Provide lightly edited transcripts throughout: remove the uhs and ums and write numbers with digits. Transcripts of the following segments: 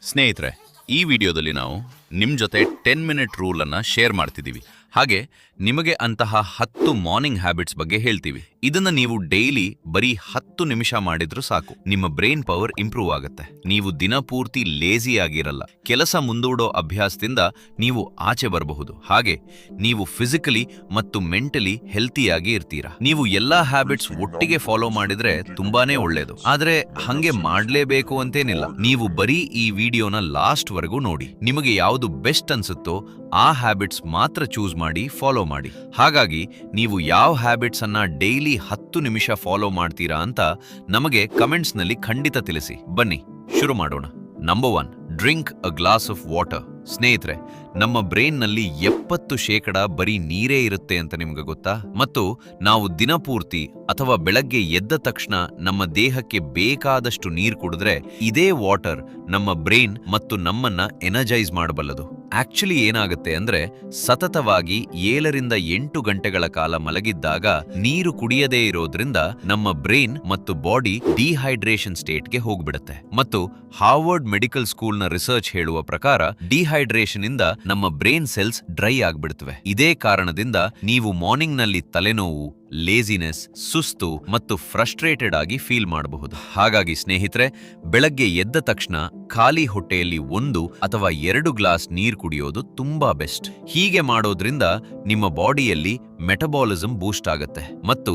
ಸ್ನೇಹಿತರೆ, ಈ ವಿಡಿಯೋದಲ್ಲಿ ನಾವು ನಿಮ್ಮ ಜೊತೆ 10 ಮಿನಿಟ್ ರೂಲ್ ಅನ್ನ ಶೇರ್ ಮಾಡ್ತಿದ್ದೀವಿ. ಹಾಗೆ ನಿಮಗೆ ಅಂತಹ 10 ಮಾರ್ನಿಂಗ್ ಹ್ಯಾಬಿಟ್ಸ್ ಬಗ್ಗೆ ಹೇಳ್ತೀವಿ. ಇದನ್ನ ನೀವು ಡೈಲಿ ಬರೀ 10 ನಿಮಿಷ ಮಾಡಿದ್ರೂ ಸಾಕು, ನಿಮ್ಮ ಬ್ರೈನ್ ಪವರ್ ಇಂಪ್ರೂವ್ ಆಗುತ್ತೆ. ನೀವು ದಿನಪೂರ್ತಿ ಲೇಜಿ ಆಗಿರಲ್ಲ. ಕೆಲಸ ಮುಂದೂಡೋ ಅಭ್ಯಾಸದಿಂದ ನೀವು ಆಚೆ ಬರಬಹುದು. ಹಾಗೆ ನೀವು ಫಿಸಿಕಲಿ ಮತ್ತು ಮೆಂಟಲಿ ಹೆಲ್ತಿಯಾಗಿ ಇರ್ತೀರಾ. ನೀವು ಎಲ್ಲಾ ಹ್ಯಾಬಿಟ್ಸ್ ಒಟ್ಟಿಗೆ ಫಾಲೋ ಮಾಡಿದ್ರೆ ತುಂಬಾನೇ ಒಳ್ಳೇದು. ಆದ್ರೆ ಹಂಗೆ ಮಾಡ್ಲೇಬೇಕು ಅಂತೇನಿಲ್ಲ. ನೀವು ಬರೀ ಈ ವಿಡಿಯೋನ ಲಾಸ್ಟ್ ವರೆಗೂ ನೋಡಿ. ನಿಮಗೆ ಯಾವುದು ಬೆಸ್ಟ್ ಅನ್ಸುತ್ತೋ ಆ ಹ್ಯಾಬಿಟ್ಸ್ ಮಾತ್ರ ಚೂಸ್ ಮಾಡಿ ಫಾಲೋ ಮಾಡಿ. ಹಾಗಾಗಿ ನೀವು ಯಾವ ಹ್ಯಾಬಿಟ್ಸ್ ಅನ್ನ ಡೈಲಿ 10 ನಿಮಿಷ ಫಾಲೋ ಮಾಡ್ತೀರಾ ಅಂತ ನಮಗೆ ಕಮೆಂಟ್ಸ್ ನಲ್ಲಿ ಖಂಡಿತ ತಿಳಿಸಿ. ಬನ್ನಿ ಶುರು ಮಾಡೋಣ. Number 1, drink a glass of water. ಸ್ನೇಹಿತರೆ, ನಮ್ಮ ಬ್ರೈನ್ ನಲ್ಲಿ 70% ಬರೀ ನೀರೇ ಇರುತ್ತೆ ಅಂತ ನಿಮ್ಗೆ ಗೊತ್ತಾ? ಮತ್ತು ನಾವು ದಿನಪೂರ್ತಿ ಅಥವಾ ಬೆಳಗ್ಗೆ ಎದ್ದ ತಕ್ಷಣ ನಮ್ಮ ದೇಹಕ್ಕೆ ಬೇಕಾದಷ್ಟು ನೀರು ಕುಡಿದ್ರೆ ಇದೇ ವಾಟರ್ ನಮ್ಮ ಬ್ರೈನ್ ಮತ್ತು ನಮ್ಮನ್ನ ಎನರ್ಜೈಸ್ ಮಾಡಬಲ್ಲದು. ಆಕ್ಚುಲಿ ಏನಾಗುತ್ತೆ ಅಂದ್ರೆ, ಸತತವಾಗಿ 7 ರಿಂದ 8 ಗಂಟೆಗಳ ಕಾಲ ಮಲಗಿದ್ದಾಗ ನೀರು ಕುಡಿಯದೇ ಇರೋದ್ರಿಂದ ನಮ್ಮ ಬ್ರೈನ್ ಮತ್ತು ಬಾಡಿ ಡಿಹೈಡ್ರೇಷನ್ ಸ್ಟೇಟ್ಗೆ ಹೋಗ್ಬಿಡುತ್ತೆ. ಮತ್ತು ಹಾರ್ವರ್ಡ್ ಮೆಡಿಕಲ್ ಸ್ಕೂಲ್ನ ರಿಸರ್ಚ್ ಹೇಳುವ ಪ್ರಕಾರ ಡಿಹೈಡ್ರೇಷನ್ ಇಂದ ನಮ್ಮ ಬ್ರೈನ್ ಸೆಲ್ಸ್ ಡ್ರೈ ಆಗ್ಬಿಡ್ತವೆ. ಇದೇ ಕಾರಣದಿಂದ ನೀವು ಮಾರ್ನಿಂಗ್ ನಲ್ಲಿ ತಲೆನೋವು, ಲೇಜಿನೆಸ್, ಸುಸ್ತು ಮತ್ತು ಫ್ರಸ್ಟ್ರೇಟೆಡ್ ಆಗಿ ಫೀಲ್ ಮಾಡಬಹುದು. ಹಾಗಾಗಿ ಸ್ನೇಹಿತರೆ, ಬೆಳಗ್ಗೆ ಎದ್ದ ತಕ್ಷಣ ಖಾಲಿ ಹೊಟ್ಟೆಯಲ್ಲಿ 1 ಅಥವಾ 2 ಗ್ಲಾಸ್ ನೀರು ಕುಡಿಯೋದು ತುಂಬಾ ಬೆಸ್ಟ್. ಹೀಗೆ ಮಾಡೋದ್ರಿಂದ ನಿಮ್ಮ ಬಾಡಿಯಲ್ಲಿ ಮೆಟಬಾಲಿಸಂ ಬೂಸ್ಟ್ ಆಗುತ್ತೆ ಮತ್ತು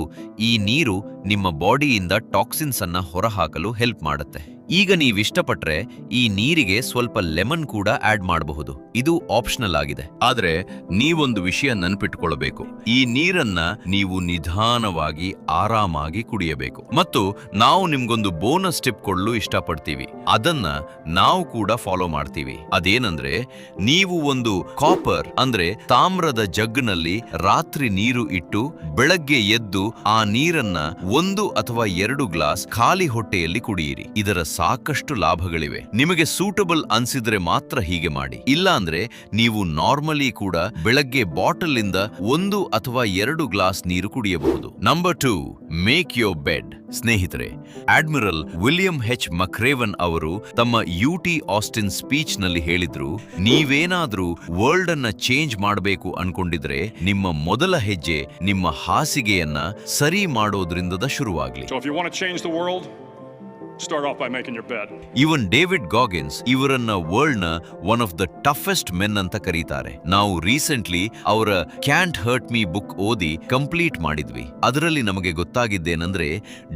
ಈ ನೀರು ನಿಮ್ಮ ಬಾಡಿಯಿಂದ ಟಾಕ್ಸಿನ್ಸ್ ಅನ್ನ ಹೊರಹಾಕಲು ಹೆಲ್ಪ್ ಮಾಡುತ್ತೆ. ಈಗ ನೀವಿಷ್ಟಪಟ್ರೆ ಈ ನೀರಿಗೆ ಸ್ವಲ್ಪ ಲೆಮನ್ ಕೂಡ ಆಡ್ ಮಾಡಬಹುದು. ಇದು ಆಪ್ಷನಲ್ ಆಗಿದೆ. ಆದ್ರೆ ನೀವೊಂದು ವಿಷಯ ನೆನಪಿಟ್ಕೊಳ್ಬೇಕು, ಈ ನೀರನ್ನ ನೀವು ನಿಧಾನವಾಗಿ ಆರಾಮಾಗಿ ಕುಡಿಯಬೇಕು. ಮತ್ತು ನಾವು ನಿಮ್ಗೊಂದು ಬೋನಸ್ ಟಿಪ್ ಕೊಡಲು ಇಷ್ಟಪಡ್ತೀವಿ. ಅದನ್ನ ನಾವು ಕೂಡ ಫಾಲೋ ಮಾಡ್ತೀವಿ. ಅದೇನಂದ್ರೆ, ನೀವು ಒಂದು ಕಾಪರ್ ಅಂದ್ರೆ ತಾಮ್ರದ ಜಗ್ನಲ್ಲಿ ರಾತ್ರಿ ನೀರು ಇಟ್ಟು ಬೆಳಗ್ಗೆ ಎದ್ದು ಆ ನೀರನ್ನ 1 ಅಥವಾ 2 ಗ್ಲಾಸ್ ಖಾಲಿ ಹೊಟ್ಟೆಯಲ್ಲಿ ಕುಡಿಯಿರಿ. ಇದರ ಸಾಕಷ್ಟು ಲಾಭಗಳಿವೆ. ನಿಮಗೆ ಸೂಟಬಲ್ ಅನ್ಸಿದ್ರೆ ಮಾತ್ರ ಹೀಗೆ ಮಾಡಿ. ಇಲ್ಲ ಅಂದ್ರೆ ನೀವು ನಾರ್ಮಲಿ ಕೂಡ ಬೆಳಗ್ಗೆ ಬಾಟಲ್ ಇಂದ 1 ಅಥವಾ 2 ಗ್ಲಾಸ್ ನೀರು ಕುಡಿಯಬಹುದು. Number 2, make your bed. ಸ್ನೇಹಿತರೆ, ಅಡ್ಮಿರಲ್ ವಿಲಿಯಂ ಎಚ್ ಮಕ್ರೇವನ್ ಅವರು ತಮ್ಮ UT ಆಸ್ಟಿನ್ ಸ್ಪೀಚ್ ನಲ್ಲಿ ಹೇಳಿದ್ರು, ನೀವೇನಾದ್ರೂ ವರ್ಲ್ಡ್ ಅನ್ನ ಚೇಂಜ್ ಮಾಡಬೇಕು ಅನ್ಕೊಂಡಿದ್ರೆ ನಿಮ್ಮ ಮೊದಲ ಹೆಜ್ಜೆ ನಿಮ್ಮ ಹಾಸಿಗೆಯನ್ನ ಸರಿ ಮಾಡೋದ್ರಿಂದ ಶುರುವಾಗ್ಲಿ. So if you want to change the world, start off by making your bed. Even David Goggins ಇವರನ್ನ ವರ್ಲ್ಡ್ ನ one of the toughest men ಅಂತ ಕರೀತಾರೆ. ನಾವು ರೀಸೆಂಟ್ಲಿ ಅವರ ಕ್ಯಾಂಟ್ ಹರ್ಟ್ ಮೀ ಬುಕ್ ಓದಿ ಕಂಪ್ಲೀಟ್ ಮಾಡಿದ್ವಿ. ಅದರಲ್ಲಿ ನಮಗೆ ಗೊತ್ತಾಗಿದ್ದೇನೆಂದ್ರೆ,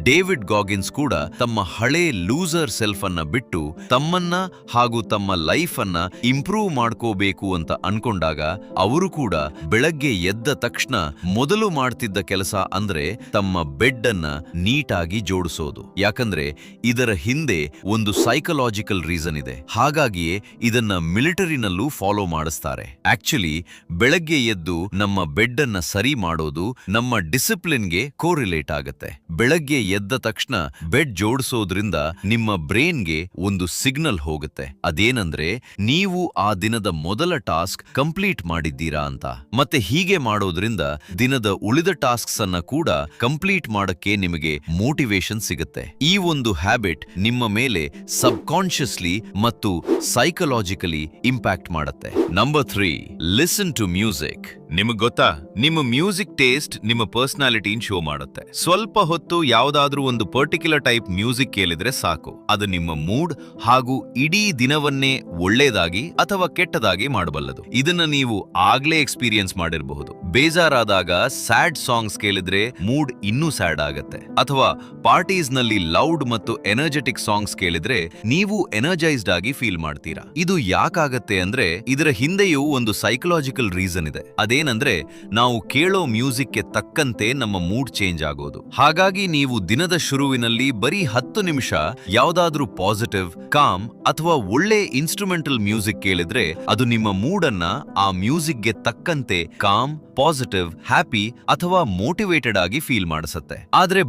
ಡೇವಿಡ್ ಗಾಗಿನ್ಸ್ ಕೂಡ ತಮ್ಮ ಹಳೆ ಲೂಸರ್ ಸೆಲ್ಫ್ ಅನ್ನ ಬಿಟ್ಟು ತಮ್ಮನ್ನ ಹಾಗೂ ತಮ್ಮ ಲೈಫ್ ಅನ್ನ ಇಂಪ್ರೂವ್ ಮಾಡ್ಕೋಬೇಕು ಅಂತ ಅನ್ಕೊಂಡಾಗ ಅವರು ಕೂಡ ಬೆಳಗ್ಗೆ ಎದ್ದ ತಕ್ಷಣ ಮೊದಲು ಮಾಡ್ತಿದ್ದ ಕೆಲಸ ಅಂದ್ರೆ ತಮ್ಮ ಬೆಡ್ ಅನ್ನ ನೀಟಾಗಿ ಜೋಡಿಸೋದು. ಯಾಕಂದ್ರೆ ಇದರ ಹಿಂದೆ ಒಂದು ಸೈಕಲಾಜಿಕಲ್ ರೀಸನ್ ಇದೆ. ಹಾಗಾಗಿಯೇ ಇದನ್ನ ಮಿಲಿಟರಿನಲ್ಲೂ ಫಾಲೋ ಮಾಡಿಸ್ತಾರೆ. ಆಕ್ಚುಲಿ ಬೆಳಗ್ಗೆ ಎದ್ದು ನಮ್ಮ ಬೆಡ್ ಅನ್ನ ಸರಿ ಮಾಡೋದು ನಮ್ಮ ಡಿಸಿಪ್ಲಿನ್ಗೆ ಕೋರಿಲೇಟ್ ಆಗುತ್ತೆ. ಬೆಳಗ್ಗೆ ಎದ್ದ ತಕ್ಷಣ ಬೆಡ್ ಜೋಡಿಸೋದ್ರಿಂದ ನಿಮ್ಮ ಬ್ರೈನ್ಗೆ ಒಂದು ಸಿಗ್ನಲ್ ಹೋಗುತ್ತೆ. ಅದೇನಂದ್ರೆ, ನೀವು ಆ ದಿನದ ಮೊದಲ ಟಾಸ್ಕ್ ಕಂಪ್ಲೀಟ್ ಮಾಡಿದ್ದೀರಾ ಅಂತ. ಮತ್ತೆ ಹೀಗೆ ಮಾಡೋದ್ರಿಂದ ದಿನದ ಉಳಿದ ಟಾಸ್ಕ್ಸ್ ಅನ್ನ ಕೂಡ ಕಂಪ್ಲೀಟ್ ಮಾಡಕ್ಕೆ ನಿಮಗೆ ಮೋಟಿವೇಶನ್ ಸಿಗುತ್ತೆ. ಈ ಒಂದು ಹ್ಯಾಬಿಟ್ ನಿಮ್ಮ ಮೇಲೆ ಸಬ್ ಕಾನ್ಶಿಯಸ್ಲಿ ಮತ್ತು ಸೈಕಲಾಜಿಕಲಿ ಇಂಪ್ಯಾಕ್ಟ್ ಮಾಡುತ್ತೆ. Number 3, listen to music. ನಿಮಗ್ ಗೊತ್ತಾ, ನಿಮ್ಮ ಮ್ಯೂಸಿಕ್ ಟೇಸ್ಟ್ ನಿಮ್ಮ ಪರ್ಸನಾಲಿಟಿ ಶೋ ಮಾಡುತ್ತೆ. ಸ್ವಲ್ಪ ಹೊತ್ತು ಯಾವ್ದಾದ್ರೂ ಒಂದು ಪರ್ಟಿಕ್ಯುಲರ್ ಟೈಪ್ ಮ್ಯೂಸಿಕ್ ಕೇಳಿದ್ರೆ ಸಾಕು, ಅದು ನಿಮ್ಮ ಮೂಡ್ ಹಾಗೂ ಇಡೀ ದಿನವನ್ನೇ ಒಳ್ಳೇದಾಗಿ ಅಥವಾ ಕೆಟ್ಟದಾಗಿ ಮಾಡಬಲ್ಲದು. ಇದನ್ನ ನೀವು ಆಗ್ಲೇ ಎಕ್ಸ್ಪೀರಿಯನ್ಸ್ ಮಾಡಿರಬಹುದು. ಬೇಜಾರಾದಾಗ ಸ್ಯಾಡ್ ಸಾಂಗ್ಸ್ ಕೇಳಿದ್ರೆ ಮೂಡ್ ಇನ್ನೂ ಸ್ಯಾಡ್ ಆಗತ್ತೆ. ಅಥವಾ ಪಾರ್ಟೀಸ್ ನಲ್ಲಿ ಲೌಡ್ ಮತ್ತು ಎನರ್ಜೆಟಿಕ್ ಸಾಂಗ್ಸ್ ಕೇಳಿದ್ರೆ ನೀವು ಎನರ್ಜೈಸ್ಡ್ ಆಗಿ ಫೀಲ್ ಮಾಡ್ತೀರಾ. ಇದು ಯಾಕಾಗತ್ತೆ ಅಂದ್ರೆ, ಇದರ ಹಿಂದೆಯೂ ಒಂದು ಸೈಕಲಾಜಿಕಲ್ ರೀಸನ್ ಇದೆ. ಅದೇನಂದ್ರೆ, ನಾವು ಕೇಳೋ ಮ್ಯೂಸಿಕ್ಗೆ ತಕ್ಕಂತೆ ನಮ್ಮ ಮೂಡ್ ಚೇಂಜ್ ಆಗೋದು. ಹಾಗಾಗಿ ನೀವು ದಿನದ ಶುರುವಿನಲ್ಲಿ ಬರೀ 10 ನಿಮಿಷ ಯಾವ್ದಾದ್ರೂ ಪಾಸಿಟಿವ್, ಕಾಮ್ ಅಥವಾ ಒಳ್ಳೆ ಇನ್ಸ್ಟ್ರೂಮೆಂಟಲ್ ಮ್ಯೂಸಿಕ್ ಕೇಳಿದ್ರೆ ಅದು ನಿಮ್ಮ ಮೂಡ್ ಅನ್ನ ಆ ಮ್ಯೂಸಿಕ್ಗೆ ತಕ್ಕಂತೆ ಕಾಮ್ ಪಾಸಿಟಿವ್, ಹ್ಯಾಪಿ ಅಥವಾ ಮೋಟಿವೇಟೆಡ್ ಆಗಿ ಫೀಲ್ ಮಾಡಿಸುತ್ತೆ. ಆದ್ರೆ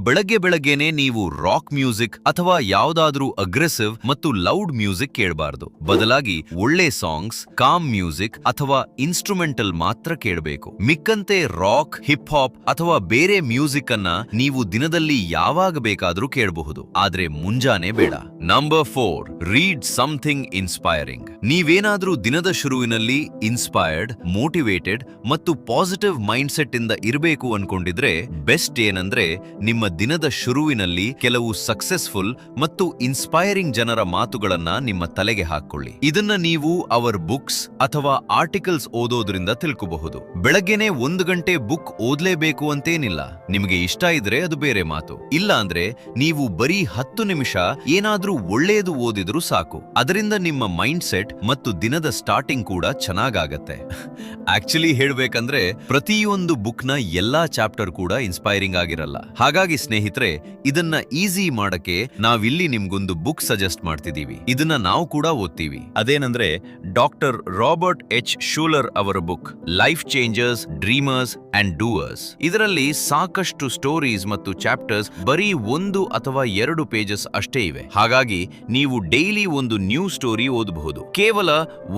ಬೆಳಗ್ಗೆನೆ ನೀವು ರಾಕ್ ಮ್ಯೂಸಿಕ್ ಅಥವಾ ಯಾವ್ದಾದ್ರೂ ಅಗ್ರೆಸಿವ್ ಮತ್ತು ಲೌಡ್ ಮ್ಯೂಸಿಕ್ ಕೇಳಬಾರ್ದು. ಬದಲಾಗಿ ಒಳ್ಳೆ ಸಾಂಗ್ಸ್, ಕಾಮ್ ಮ್ಯೂಸಿಕ್ ಅಥವಾ ಇನ್ಸ್ಟ್ರೂಮೆಂಟಲ್ ಮಾತ್ರ ಕೇಳಬೇಕು. ಮಿಕ್ಕಂತೆ ರಾಕ್, ಹಿಪ್ ಹಾಪ್ ಅಥವಾ ಬೇರೆ ಮ್ಯೂಸಿಕ್ ಅನ್ನ ನೀವು ದಿನದಲ್ಲಿ ಯಾವಾಗ ಬೇಕಾದ್ರೂ ಕೇಳಬಹುದು, ಆದ್ರೆ ಮುಂಜಾನೆ ಬೇಡ. Number 4, read something inspiring. ನೀವೇನಾದ್ರೂ ದಿನದ ಶುರುವಿನಲ್ಲಿ ಇನ್ಸ್ಪೈರ್ಡ್, ಮೋಟಿವೇಟೆಡ್ ಮತ್ತು ಪಾಸಿಟಿವ್ ಮೈಂಡ್ ಸೆಟ್ ಇಂದ ಇರಬೇಕು ಅನ್ಕೊಂಡಿದ್ರೆ ಬೆಸ್ಟ್ ಏನಂದ್ರೆ ನಿಮ್ಮ ದಿನದ ಶುರುವಿನಲ್ಲಿ ಕೆಲವು ಸಕ್ಸೆಸ್ಫುಲ್ ಮತ್ತು ಇನ್ಸ್ಪೈರಿಂಗ್ ಜನರ ಮಾತುಗಳನ್ನ ನಿಮ್ಮ ತಲೆಗೆ ಹಾಕೊಳ್ಳಿ. ಇದನ್ನ ನೀವು ಅವರ್ ಬುಕ್ಸ್ ಅಥವಾ ಆರ್ಟಿಕಲ್ಸ್ ಓದೋದ್ರಿಂದ ತಿಳ್ಕೋಬಹುದು. ಬೆಳಗ್ಗೆನೆ 1 ಗಂಟೆ ಬುಕ್ ಓದ್ಲೇಬೇಕು ಅಂತೇನಿಲ್ಲ. ನಿಮಗೆ ಇಷ್ಟ ಇದ್ರೆ ಅದು ಬೇರೆ ಮಾತು. ಇಲ್ಲ ಅಂದ್ರೆ ನೀವು ಬರೀ 10 ನಿಮಿಷ ಏನಾದ್ರೂ ಒಳ್ಳೆಯದು ಓದಿದ್ರು ಸಾಕು. ಅದರಿಂದ ನಿಮ್ಮ ಮೈಂಡ್ ಸೆಟ್ ಮತ್ತು ದಿನದ ಸ್ಟಾರ್ಟಿಂಗ್ ಕೂಡ ಚೆನ್ನಾಗಾಗತ್ತೆ. ಆಕ್ಚುಲಿ ಹೇಳ್ಬೇಕಂದ್ರೆ ಪ್ರತಿಯೊಂದು ಬುಕ್ ನ ಎಲ್ಲಾ ಚಾಪ್ಟರ್ ಕೂಡ ಇನ್ಸ್ಪೈರಿಂಗ್ ಆಗಿರಲ್ಲ. ಹಾಗಾಗಿ ಸ್ನೇಹಿತರೆ, ಇದನ್ನ ಈಸಿ ಮಾಡಕ್ಕೆ ನಾವಿಲ್ಲಿ ನಿಮ್ಗೊಂದು ಬುಕ್ ಸಜೆಸ್ಟ್ ಮಾಡ್ತಿದೀವಿ. ಇದನ್ನ ನಾವು ಕೂಡ ಓದ್ತೀವಿ. ಅದೇನಂದ್ರೆ ಡಾಕ್ಟರ್ ರಾಬರ್ಟ್ ಎಚ್ ಶೂಲರ್ ಅವರ book life changers, dreamers and doers. ಇದರಲ್ಲಿ ಸಾಕಷ್ಟು ಸ್ಟೋರೀಸ್ ಮತ್ತು ಚಾಪ್ಟರ್ಸ್ ಬರೀ 1 ಅಥವಾ 2 ಪೇಜಸ್ ಅಷ್ಟೇ ಇವೆ. ಹಾಗಾಗಿ ನೀವು ಡೈಲಿ ಒಂದು ನ್ಯೂ ಸ್ಟೋರಿ ಓದಬಹುದು. ಕೇವಲ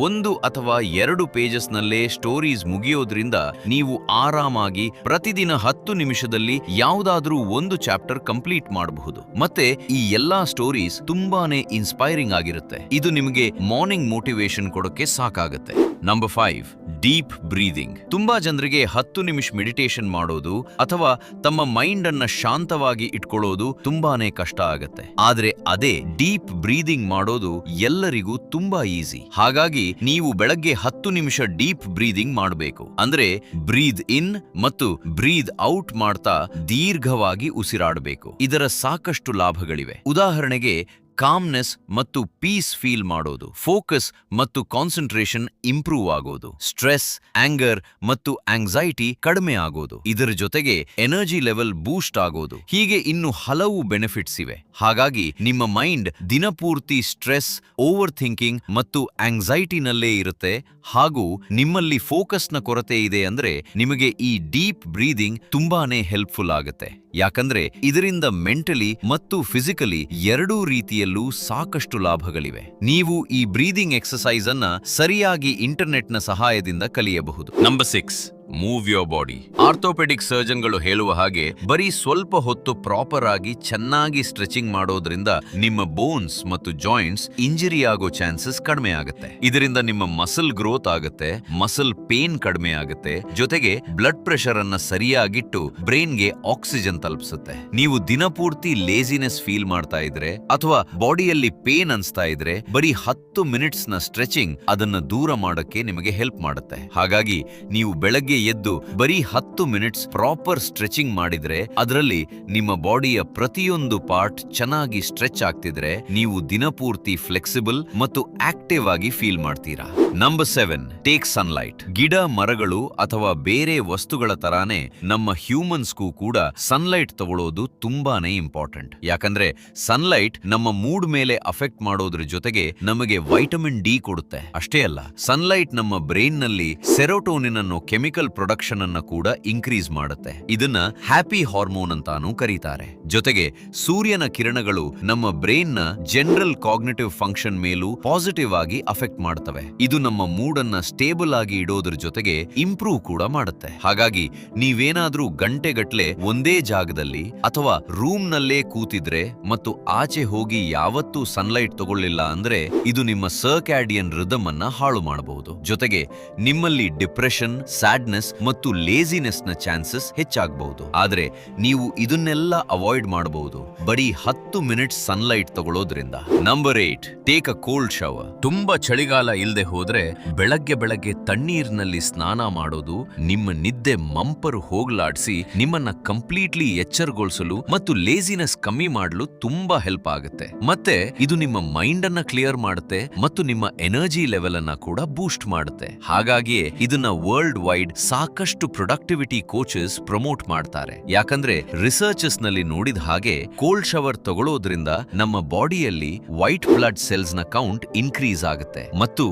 1 ಅಥವಾ 2 ಪೇಜಸ್ ನಲ್ಲೇ ಸ್ಟೋರೀಸ್ ಮುಗಿಯೋದ್ರಿಂದ ನೀವು ಆರಾಮಾಗಿ ಪ್ರತಿದಿನ 10 ನಿಮಿಷದಲ್ಲಿ ಯಾವುದಾದ್ರೂ ಒಂದು ಚಾಪ್ಟರ್ ಕಂಪ್ಲೀಟ್ ಮಾಡಬಹುದು. ಮತ್ತೆ ಈ ಎಲ್ಲಾ ಸ್ಟೋರೀಸ್ ತುಂಬಾನೇ ಇನ್ಸ್ಪೈರಿಂಗ್ ಆಗಿರುತ್ತೆ. ಇದು ನಿಮಗೆ ಮಾರ್ನಿಂಗ್ ಮೋಟಿವೇಶನ್ ಕೊಡೋಕೆ ಸಾಕಾಗುತ್ತೆ. Number 5, deep breathing. ತುಂಬಾ ಜನರಿಗೆ 10 ನಿಮಿಷ ಮೆಡಿಟೇಷನ್ ಮಾಡೋದು ಅಥವಾ ತಮ್ಮ ಮೈಂಡ್ ಅನ್ನ ಶಾಂತವಾಗಿ ಇಟ್ಕೊಳ್ಳೋದು ತುಂಬಾನೇ ಕಷ್ಟ ಆಗತ್ತೆ. ಆದ್ರೆ ಅದೇ ಡೀಪ್ ಬ್ರೀದಿಂಗ್ ಮಾಡೋದು ಎಲ್ಲರಿಗೂ ತುಂಬಾ ಈಸಿ. ಹಾಗಾಗಿ ನೀವು ಬೆಳಗ್ಗೆ 10 ನಿಮಿಷ ಡೀಪ್ ಬ್ರೀದಿಂಗ್ ಮಾಡಬೇಕು. ಅಂದ್ರೆ ಬ್ರೀದ್ ಇನ್ ಮತ್ತು ಬ್ರೀದ್ ಔಟ್ ಮಾಡ್ತಾ ದೀರ್ಘವಾಗಿ ಉಸಿರಾಡಬೇಕು. ಇದರ ಸಾಕಷ್ಟು ಲಾಭಗಳಿವೆ. ಉದಾಹರಣೆಗೆ ಕಾಮ್ನೆಸ್ ಮತ್ತು ಪೀಸ್ ಫೀಲ್ ಮಾಡೋದು, ಫೋಕಸ್ ಮತ್ತು ಕಾನ್ಸಂಟ್ರೇಷನ್ ಇಂಪ್ರೂವ್ ಆಗೋದು, ಸ್ಟ್ರೆಸ್, ಆಂಗರ್ ಮತ್ತು ಆಂಗ್ಸೈಟಿ ಕಡಿಮೆ ಆಗೋದು, ಇದರ ಜೊತೆಗೆ ಎನರ್ಜಿ ಲೆವೆಲ್ ಬೂಸ್ಟ್ ಆಗೋದು. ಹೀಗೆ ಇನ್ನು ಹಲವು ಬೆನಿಫಿಟ್ಸ್ ಇವೆ. ಹಾಗಾಗಿ ನಿಮ್ಮ ಮೈಂಡ್ ದಿನಪೂರ್ತಿ ಸ್ಟ್ರೆಸ್, ಓವರ್ ಥಿಂಕಿಂಗ್ ಮತ್ತು ಆಂಗ್ಸೈಟಿನಲ್ಲೇ ಇರುತ್ತೆ. ಹಾಗೂ ನಿಮ್ಮಲ್ಲಿ ಫೋಕಸ್ನ ಕೊರತೆ ಇದೆ ಅಂದ್ರೆ ನಿಮಗೆ ಈ ಡೀಪ್ ಬ್ರೀದಿಂಗ್ ತುಂಬಾನೇ ಹೆಲ್ಪ್ಫುಲ್ ಆಗುತ್ತೆ. ಯಾಕಂದ್ರೆ ಇದರಿಂದ ಮೆಂಟಲಿ ಮತ್ತು ಫಿಸಿಕಲಿ ಎರಡೂ ರೀತಿಯಲ್ಲೂ ಸಾಕಷ್ಟು ಲಾಭಗಳಿವೆ. ನೀವು ಈ ಬ್ರೀದಿಂಗ್ ಎಕ್ಸರ್ಸೈಸ್ ಅನ್ನ ಸರಿಯಾಗಿ ಇಂಟರ್ನೆಟ್ನ ಸಹಾಯದಿಂದ ಕಲಿಯಬಹುದು. Number 6, move your body. Orthopaedic ಸರ್ಜನ್ಗಳು ಹೇಳುವ ಹಾಗೆ ಬರೀ ಸ್ವಲ್ಪ ಹೊತ್ತು ಪ್ರಾಪರ್ ಆಗಿ ಚೆನ್ನಾಗಿ ಸ್ಟ್ರೆಚಿಂಗ್ ಮಾಡೋದ್ರಿಂದ ನಿಮ್ಮ ಬೋನ್ಸ್ ಮತ್ತು ಜಾಯಿಂಟ್ಸ್ ಇಂಜರಿ ಆಗೋ ಚಾನ್ಸಸ್ ಕಡಿಮೆ ಆಗುತ್ತೆ. ಇದರಿಂದ ನಿಮ್ಮ ಮಸಲ್ ಗ್ರೋತ್ ಆಗುತ್ತೆ, ಮಸಲ್ ಪೇನ್ ಕಡಿಮೆ ಆಗುತ್ತೆ, ಜೊತೆಗೆ ಬ್ಲಡ್ ಪ್ರೆಷರ್ ಅನ್ನ ಸರಿಯಾಗಿಟ್ಟು ಬ್ರೈನ್ಗೆ ಆಕ್ಸಿಜನ್ ತಲುಪಿಸುತ್ತೆ. ನೀವು ದಿನಪೂರ್ತಿ ಲೇಜಿನೆಸ್ ಫೀಲ್ ಮಾಡ್ತಾ ಇದ್ರೆ ಅಥವಾ ಬಾಡಿಯಲ್ಲಿ ಪೇನ್ ಅನ್ಸ್ತಾ ಇದ್ರೆ ಬರೀ 10 ಮಿನಿಟ್ಸ್ ನ ಸ್ಟ್ರೆಚಿಂಗ್ ಅದನ್ನ ದೂರ ಮಾಡಕ್ಕೆ ನಿಮಗೆ ಹೆಲ್ಪ್ ಮಾಡುತ್ತೆ. ಹಾಗಾಗಿ ನೀವು ಬೆಳಗ್ಗೆ ಎದ್ದು ಬರೀ 10 ಮಿನಿಟ್ಸ್ ಪ್ರಾಪರ್ ಸ್ಟ್ರೆಚಿಂಗ್ ಮಾಡಿದ್ರೆ ಅದರಲ್ಲಿ ನಿಮ್ಮ ಬಾಡಿಯ ಪ್ರತಿಯೊಂದು ಪಾರ್ಟ್ ಚೆನ್ನಾಗಿ ಸ್ಟ್ರೆಚ್ ಆಗ್ತಿದ್ರೆ ನೀವು ದಿನಪೂರ್ತಿ ಫ್ಲೆಕ್ಸಿಬಲ್ ಮತ್ತು ಆಕ್ಟಿವ್ ಆಗಿ ಫೀಲ್ ಮಾಡ್ತೀರಾ. Number 7, take sunlight. ಗಿಡ, ಮರಗಳು ಅಥವಾ ಬೇರೆ ವಸ್ತುಗಳ ತರಾನೇ ನಮ್ಮ ಹ್ಯೂಮನ್ಸ್ಗೂ ಕೂಡ ಸನ್ಲೈಟ್ ತಗೊಳ್ಳೋದು ತುಂಬಾನೇ ಇಂಪಾರ್ಟೆಂಟ್. ಯಾಕಂದ್ರೆ ಸನ್ಲೈಟ್ ನಮ್ಮ ಮೂಡ್ ಮೇಲೆ ಅಫೆಕ್ಟ್ ಮಾಡೋದ್ರ ಜೊತೆಗೆ ನಮಗೆ ವೈಟಮಿನ್ ಡಿ ಕೊಡುತ್ತೆ. ಅಷ್ಟೇ ಅಲ್ಲ, ಸನ್ಲೈಟ್ ನಮ್ಮ ಬ್ರೈನ್ ನಲ್ಲಿ ಸೆರೋಟೋನಿನ್ ಅನ್ನೋ ಕೆಮಿಕಲ್ ಪ್ರೊಡಕ್ಷನ್ ಅನ್ನ ಕೂಡ ಇನ್ಕ್ರೀಸ್ ಮಾಡುತ್ತೆ. ಇದನ್ನ ಹ್ಯಾಪಿ ಹಾರ್ಮೋನ್ ಅಂತಾನೂ ಕರೀತಾರೆ. ಜೊತೆಗೆ ಸೂರ್ಯನ ಕಿರಣಗಳು ನಮ್ಮ ಬ್ರೈನ್ ನ ಜನರಲ್ ಕಾಗ್ನಿಟಿವ್ ಫಂಕ್ಷನ್ ಮೇಲೂ ಪಾಸಿಟಿವ್ ಆಗಿ ಅಫೆಕ್ಟ್ ಮಾಡ್ತವೆ. ಇದು ನಮ್ಮ ಮೂಡ್ ಅನ್ನ ಸ್ಟೇಬಲ್ ಆಗಿ ಇಡೋದ್ರ ಜೊತೆಗೆ ಇಂಪ್ರೂವ್ ಕೂಡ ಮಾಡುತ್ತೆ. ಹಾಗಾಗಿ ನೀವೇನಾದ್ರೂ ಗಂಟೆಗಟ್ಲೆ ಒಂದೇ ಜಾಗದಲ್ಲಿ ಅಥವಾ ರೂಮ್ ನಲ್ಲೇ ಕೂತಿದ್ರೆ ಮತ್ತು ಆಚೆ ಹೋಗಿ ಯಾವತ್ತೂ ಸನ್ಲೈಟ್ ತಗೊಳ್ಳಿಲ್ಲ ಅಂದ್ರೆ ಇದು ನಿಮ್ಮ ಸರ್ಕ್ಯಾಡಿಯನ್ ರಿದಮ್ ಅನ್ನ ಹಾಳು ಮಾಡಬಹುದು. ಜೊತೆಗೆ ನಿಮ್ಮಲ್ಲಿ ಡಿಪ್ರೆಷನ್, ಸ್ಯಾಡ್ನೆಸ್ ಮತ್ತು ಲೇಜಿನೆಸ್ ನ ಚಾನ್ಸಸ್ ಹೆಚ್ಚಾಗಬಹುದು. ಆದ್ರೆ ನೀವು ಇದನ್ನೆಲ್ಲ ಅವಾಯ್ಡ್ ಮಾಡಬಹುದು ಬರೀ 10 ಮಿನಿಟ್ಸ್ ಸನ್ಲೈಟ್ ತಗೊಳ್ಳೋದ್ರಿಂದ. Number 8, take a cold shower. ತುಂಬಾ ಚಳಿಗಾಲ ಇಲ್ಲದೆ ಹೋದ್ರೆ ಬೆಳಗ್ಗೆ ತಣ್ಣೀರಿನಲ್ಲಿ ಸ್ನಾನ ಮಾಡೋದು ನಿಮ್ಮ ನಿದ್ದೆ ಮಂಪರು ಹೋಗ್ಲಾಡಿಸಿ ನಿಮ್ಮನ್ನ ಕಂಪ್ಲೀಟ್ಲಿ ಎಚ್ಚರಗೊಳಿಸಲು ಮತ್ತು ಲೇಜಿನೆಸ್ ಕಮ್ಮಿ ಮಾಡಲು ತುಂಬಾ ಹೆಲ್ಪ್ ಆಗುತ್ತೆ. ಮತ್ತೆ ಇದು ನಿಮ್ಮ ಮೈಂಡ್ ಅನ್ನ ಕ್ಲಿಯರ್ ಮಾಡುತ್ತೆ ಮತ್ತು ನಿಮ್ಮ ಎನರ್ಜಿ ಲೆವೆಲ್ ಅನ್ನ ಕೂಡ ಬೂಸ್ಟ್ ಮಾಡುತ್ತೆ. ಹಾಗಾಗಿಯೇ ಇದನ್ನ ವರ್ಲ್ಡ್ ವೈಡ್ ಸಾಕಷ್ಟು ಪ್ರೊಡಕ್ಟಿವಿಟಿ ಕೋಚಸ್ ಪ್ರಮೋಟ್ ಮಾಡ್ತಾರೆ. ಯಾಕಂದ್ರೆ ರಿಸರ್ಚಸ್ ನಲ್ಲಿ ನೋಡಿದ ಹಾಗೆ ಕೋಲ್ಡ್ ಶವರ್ ತಗೊಳ್ಳೋದ್ರಿಂದ ನಮ್ಮ ಬಾಡಿಯಲ್ಲಿ ವೈಟ್ ಬ್ಲಡ್ ಸೆಲ್ಸ್ ನ ಕೌಂಟ್ ಇನ್ಕ್ರೀಸ್ ಆಗುತ್ತೆ ಮತ್ತು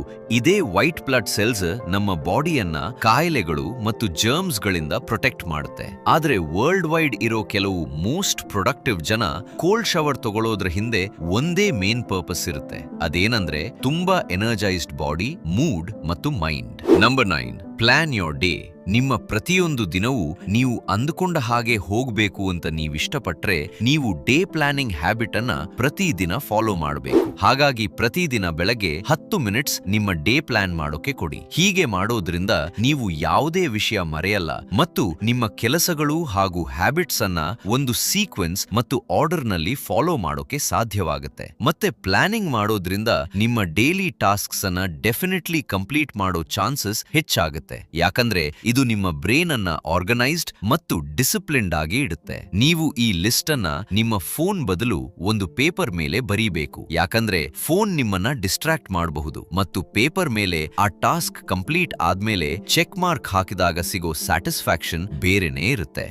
ಇದೇ ವೈಟ್ ಬ್ಲಡ್ ಸೆಲ್ಸ್ ನಮ್ಮ ಬಾಡಿಯನ್ನ ಕಾಯಿಲೆಗಳು ಮತ್ತು ಜರ್ಮ್ಸ್ ಗಳಿಂದ ಪ್ರೊಟೆಕ್ಟ್ ಮಾಡುತ್ತೆ. ಆದ್ರೆ ವರ್ಲ್ಡ್ ವೈಡ್ ಇರೋ ಕೆಲವು ಮೋಸ್ಟ್ ಪ್ರೊಡಕ್ಟಿವ್ ಜನ ಕೋಲ್ಡ್ ಶವರ್ ತಗೊಳ್ಳೋದ್ರ ಹಿಂದೆ ಒಂದೇ ಮೇನ್ ಪರ್ಪಸ್ ಇರುತ್ತೆ. ಅದೇನಂದ್ರೆ ತುಂಬಾ ಎನರ್ಜೈಸ್ಡ್ ಬಾಡಿ, ಮೂಡ್ ಮತ್ತು mind. Number 9, plan your day. ನಿಮ್ಮ ಪ್ರತಿಯೊಂದು ದಿನವೂ ನೀವು ಅಂದುಕೊಂಡ ಹಾಗೆ ಹೋಗ್ಬೇಕು ಅಂತ ನೀವಿಷ್ಟಪಟ್ರೆ ನೀವು ಡೇ ಪ್ಲಾನಿಂಗ್ ಹ್ಯಾಬಿಟ್ ಅನ್ನ ಪ್ರತಿದಿನ ಫಾಲೋ ಮಾಡಬೇಕು. ಹಾಗಾಗಿ ಪ್ರತಿದಿನ ಬೆಳಗ್ಗೆ 10 ಮಿನಿಟ್ಸ್ ನಿಮ್ಮ ಡೇ ಪ್ಲಾನ್ ಮಾಡೋಕೆ ಕೊಡಿ. ಹೀಗೆ ಮಾಡೋದ್ರಿಂದ ನೀವು ಯಾವುದೇ ವಿಷಯ ಮರೆಯಲ್ಲ ಮತ್ತು ನಿಮ್ಮ ಕೆಲಸಗಳು ಹಾಗೂ ಹ್ಯಾಬಿಟ್ಸ್ ಅನ್ನ ಒಂದು ಸೀಕ್ವೆನ್ಸ್ ಮತ್ತು ಆರ್ಡರ್ ನಲ್ಲಿ ಫಾಲೋ ಮಾಡೋಕೆ ಸಾಧ್ಯವಾಗುತ್ತೆ. ಮತ್ತೆ ಪ್ಲಾನಿಂಗ್ ಮಾಡೋದ್ರಿಂದ ನಿಮ್ಮ ಡೈಲಿ ಟಾಸ್ಕ್ಸ್ ಅನ್ನ ಡೆಫಿನೆಟ್ಲಿ ಕಂಪ್ಲೀಟ್ ಮಾಡೋ ಚಾನ್ಸಸ್ ಹೆಚ್ಚಾಗುತ್ತೆ. ಯಾಕಂದ್ರೆ ಇದು ನಿಮ್ಮ ಬ್ರೈನ್ ಅನ್ನ ಆರ್ಗನೈಸ್ಡ್ ಮತ್ತು ಡಿಸಿಪ್ಲಿನ್ಡ್ ಆಗಿ ಇಡುತ್ತೆ. ನೀವು ಈ ಲಿಸ್ಟ್ ಅನ್ನ ನಿಮ್ಮ ಫೋನ್ ಬದಲು ಒಂದು ಪೇಪರ್ ಮೇಲೆ ಬರೀಬೇಕು. ಯಾಕಂದ್ರೆ ಫೋನ್ ನಿಮ್ಮನ್ನ ಡಿಸ್ಟ್ರಾಕ್ಟ್ ಮಾಡಬಹುದು ಮತ್ತು ಪೇಪರ್ ಮೇಲೆ ಆ ಟಾಸ್ಕ್ ಕಂಪ್ಲೀಟ್ ಆದ್ಮೇಲೆ ಚೆಕ್ ಮಾರ್ಕ್ ಹಾಕಿದಾಗ ಸಿಗೋ ಸ್ಯಾಟಿಸ್ಫ್ಯಾಕ್ಷನ್ ಬೇರೆನೇ ಇರುತ್ತೆ.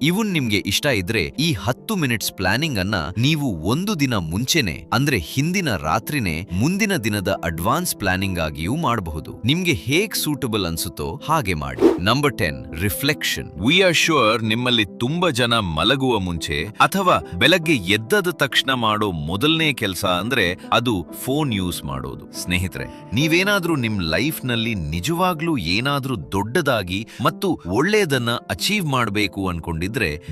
ಇವನ್ ನಿಮ್ಗೆ ಇಷ್ಟ ಇದ್ರೆ ಈ 10 ಮಿನಿಟ್ಸ್ ಪ್ಲಾನಿಂಗ್ ಅನ್ನ ನೀವು ಒಂದು ದಿನ ಮುಂಚೆನೆ ಅಂದ್ರೆ ಹಿಂದಿನ ರಾತ್ರಿನೇ ಮುಂದಿನ ದಿನದ ಅಡ್ವಾನ್ಸ್ ಪ್ಲಾನಿಂಗ್ ಆಗಿಯೂ ಮಾಡಬಹುದು. ನಿಮ್ಗೆ ಹೇಗ್ ಸೂಟಬಲ್ ಅನ್ಸುತ್ತೋ ಹಾಗೆ ಮಾಡಿ. Number 10, reflection. We are sure ನಿಮ್ಮಲ್ಲಿ ತುಂಬಾ ಜನ ಮಲಗುವ ಮುಂಚೆ ಅಥವಾ ಬೆಳಗ್ಗೆ ಎದ್ದದ ತಕ್ಷಣ ಮಾಡೋ ಮೊದಲನೇ ಕೆಲಸ ಅಂದ್ರೆ ಅದು ಫೋನ್ ಯೂಸ್ ಮಾಡೋದು. ಸ್ನೇಹಿತರೆ, ನೀವೇನಾದ್ರೂ ನಿಮ್ ಲೈಫ್ ನಲ್ಲಿ ನಿಜವಾಗ್ಲೂ ಏನಾದ್ರೂ ದೊಡ್ಡದಾಗಿ ಮತ್ತು ಒಳ್ಳೆಯದನ್ನ ಅಚೀವ್ ಮಾಡಬೇಕು ಅನ್ಕೊಂಡಿದ್ರೆ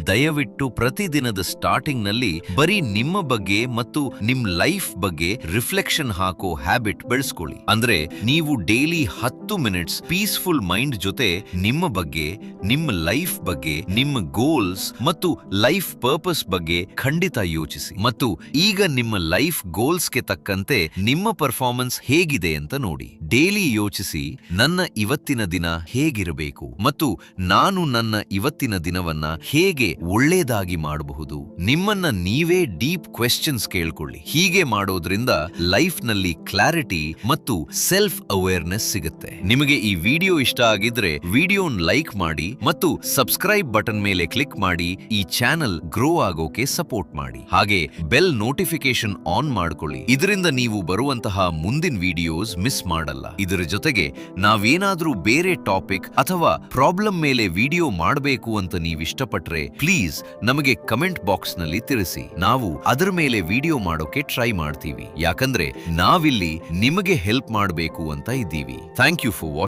ದಯವಿಟ್ಟು ಪ್ರತಿದಿನದ ಸ್ಟಾರ್ಟಿಂಗ್ ನಲ್ಲಿ ಬರೀ ನಿಮ್ಮ ಬಗ್ಗೆ ಮತ್ತು ನಿಮ್ ಲೈಫ್ ಬಗ್ಗೆ ರಿಫ್ಲೆಕ್ಷನ್ ಹಾಕೋ ಹ್ಯಾಬಿಟ್ ಬೆಳೆಸ್ಕೊಳ್ಳಿ. ಅಂದ್ರೆ ನೀವು ಡೈಲಿ 10 ಮಿನಿಟ್ಸ್ ಪೀಸ್ಫುಲ್ ಮೈಂಡ್ ಜೊತೆ ನಿಮ್ಮ ಬಗ್ಗೆ, ನಿಮ್ಮ ಲೈಫ್ ಬಗ್ಗೆ, ನಿಮ್ಮ ಗೋಲ್ಸ್ ಮತ್ತು ಲೈಫ್ ಪರ್ಪಸ್ ಬಗ್ಗೆ ಖಂಡಿತ ಯೋಚಿಸಿ. ಮತ್ತು ಈಗ ನಿಮ್ಮ ಲೈಫ್ ಗೋಲ್ಸ್ಗೆ ತಕ್ಕಂತೆ ನಿಮ್ಮ ಪರ್ಫಾರ್ಮೆನ್ಸ್ ಹೇಗಿದೆ ಅಂತ ನೋಡಿ. ಡೈಲಿ ಯೋಚಿಸಿ, ನನ್ನ ಇವತ್ತಿನ ದಿನ ಹೇಗಿರಬೇಕು ಮತ್ತು ನಾನು ನನ್ನ ಇವತ್ತಿನ ದಿನವನ್ನ ಹೇಗೆ ಒಳ್ಳೇದಾಗಿ ಮಾಡಬಹುದು. ನಿಮ್ಮನ್ನ ನೀವೇ ಡೀಪ್ ಕ್ವೆಶ್ಚನ್ಸ್ ಕೇಳ್ಕೊಳ್ಳಿ. ಹೀಗೆ ಮಾಡೋದ್ರಿಂದ ಲೈಫ್ ನಲ್ಲಿ ಕ್ಲಾರಿಟಿ ಮತ್ತು ಸೆಲ್ಫ್ ಅವೇರ್ನೆಸ್ ಸಿಗುತ್ತೆ. ನಿಮಗೆ ಈ ವಿಡಿಯೋ ಇಷ್ಟ ಆಗಿದ್ರೆ ವಿಡಿಯೋನ್ ಲೈಕ್ ಮಾಡಿ ಮತ್ತು ಸಬ್ಸ್ಕ್ರೈಬ್ ಬಟನ್ ಮೇಲೆ ಕ್ಲಿಕ್ ಮಾಡಿ ಈ ಚಾನೆಲ್ ಗ್ರೋ ಆಗೋಕೆ ಸಪೋರ್ಟ್ ಮಾಡಿ. ಹಾಗೆ ಬೆಲ್ ನೋಟಿಫಿಕೇಶನ್ ಆನ್ ಮಾಡ್ಕೊಳ್ಳಿ. ಇದರಿಂದ ನೀವು ಬರುವಂತಹ ಮುಂದಿನ ವಿಡಿಯೋಸ್ ಮಿಸ್ ಮಾಡಲ್ಲ. ಇದರ ಜೊತೆಗೆ ನಾವೇನಾದ್ರೂ ಬೇರೆ ಟಾಪಿಕ್ ಅಥವಾ ಪ್ರಾಬ್ಲಮ್ ಮೇಲೆ ವಿಡಿಯೋ ಮಾಡಬೇಕು ಅಂತ ನೀವಿಷ್ಟಪಟ್ರೆ ಪ್ಲೀಸ್ ನಮಗೆ ಕಮೆಂಟ್ ಬಾಕ್ಸ್ ನಲ್ಲಿ ತಿಳಿಸಿ. ನಾವು ಅದರ ಮೇಲೆ ವಿಡಿಯೋ ಮಾಡೋಕೆ ಟ್ರೈ ಮಾಡ್ತೀವಿ. ಯಾಕಂದ್ರೆ ನಾವಿಲ್ಲಿ ನಿಮಗೆ ಹೆಲ್ಪ್ ಮಾಡಬೇಕು ಅಂತ ಇದ್ದೀವಿ. Thank you for watching.